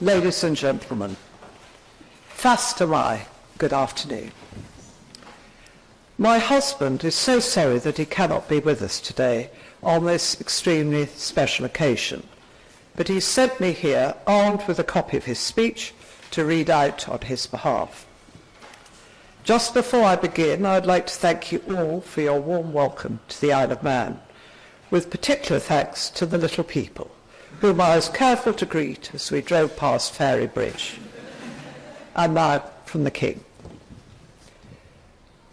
Ladies and gentlemen, fast am I, good afternoon. My husband is so sorry that he cannot be with us today on this extremely special occasion, but he sent me here armed with a copy of his speech to read out on his behalf. Just before I begin, I'd like to thank you all for your warm welcome to the Isle of Man, with particular thanks to the little people, whom I was careful to greet as we drove past Fairy Bridge. And now from the King.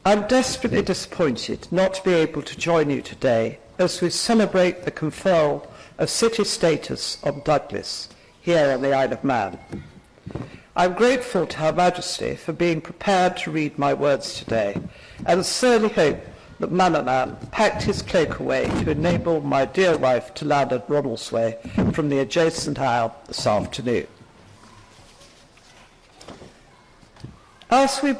I'm desperately disappointed not to be able to join you today as we celebrate the conferral of city status on Douglas here on the Isle of Man. I'm grateful to Her Majesty for being prepared to read my words today, and sincerely hope that Manannán packed his cloak away to enable my dear wife to land at Ronaldsway from the adjacent isle this afternoon. As we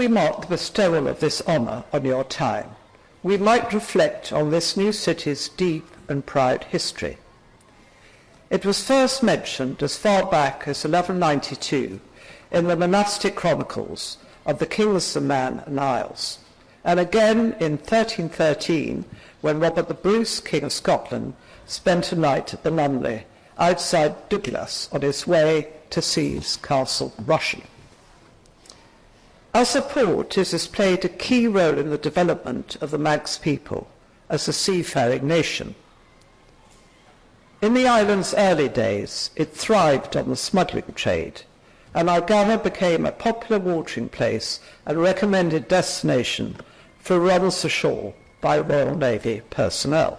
mark the bestowal of this honour on your time, we might reflect on this new city's deep and proud history. It was first mentioned as far back as 1192 in the monastic chronicles of the Kings of Man and Isles, and again in 1313 when Robert the Bruce, King of Scotland, spent a night at the RARNLI outside Douglas on his way to seize Castle Rushen. As a port, it has played a key role in the development of the Manx people as a seafaring nation. In the island's early days, it thrived on the smuggling trade, and Argana became a popular watering place and recommended destination for runs ashore by Royal Navy personnel.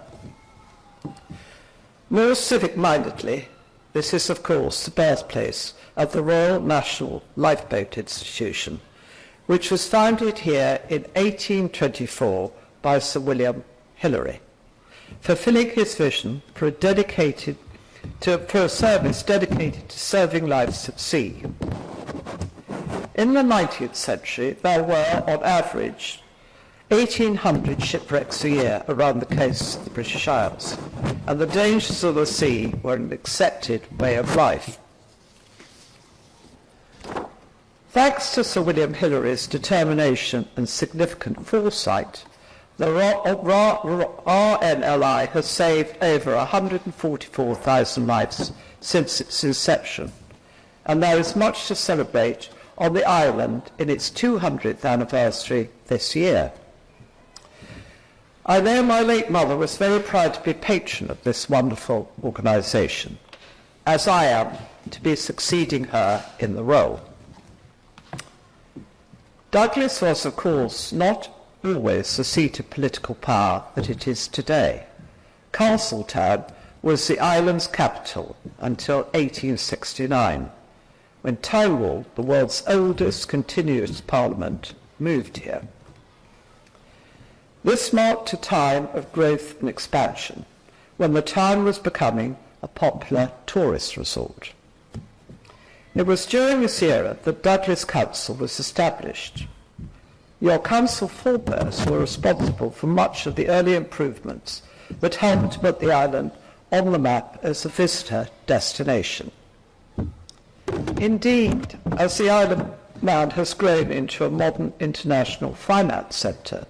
More civic-mindedly, this is of course the birthplace of the Royal National Lifeboat Institution, which was founded here in 1824 by Sir William Hillary, fulfilling his vision for a service dedicated to serving lives at sea. In the 19th century, there were, on average, 1,800 shipwrecks a year around the coasts of the British Isles, and the dangers of the sea were an accepted way of life. Thanks to Sir William Hillary's determination and significant foresight, the RNLI has saved over 144,000 lives since its inception, and there is much to celebrate on the island in its 200th anniversary this year. I know my late mother was very proud to be patron of this wonderful organisation, as I am to be succeeding her in the role. Douglas was, of course, not always the seat of political power that it is today. Castletown was the island's capital until 1869, when Townwall, the world's oldest continuous parliament, moved here. This marked a time of growth and expansion, when the town was becoming a popular tourist resort. It was during this era that Douglas Council was established. Your council forebears were responsible for much of the early improvements that helped to put the island on the map as a visitor destination. Indeed, as the Isle of Man has grown into a modern international finance centre,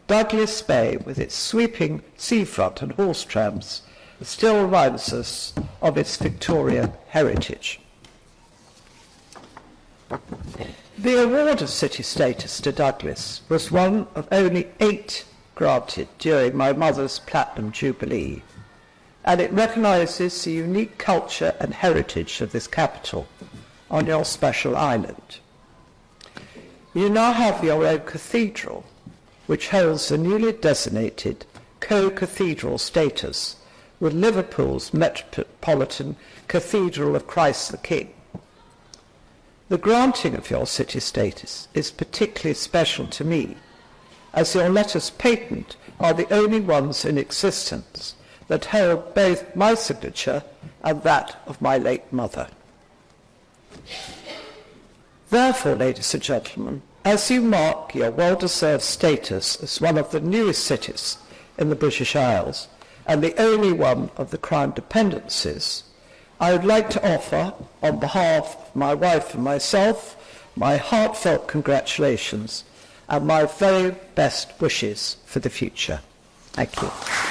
Douglas Bay, with its sweeping seafront and horse trams, still reminds us of its Victorian heritage. The award of city status to Douglas was one of only 8 granted during my mother's Platinum Jubilee, and it recognises the unique culture and heritage of this capital on your special island. You now have your own cathedral, which holds the newly designated co-cathedral status with Liverpool's Metropolitan Cathedral of Christ the King. The granting of your city status is particularly special to me, as your letters patent are the only ones in existence that hold both my signature and that of my late mother. Therefore, ladies and gentlemen, as you mark your well-deserved status as one of the newest cities in the British Isles, and the only one of the Crown dependencies, I would like to offer, on behalf of my wife and myself, my heartfelt congratulations and my very best wishes for the future. Thank you.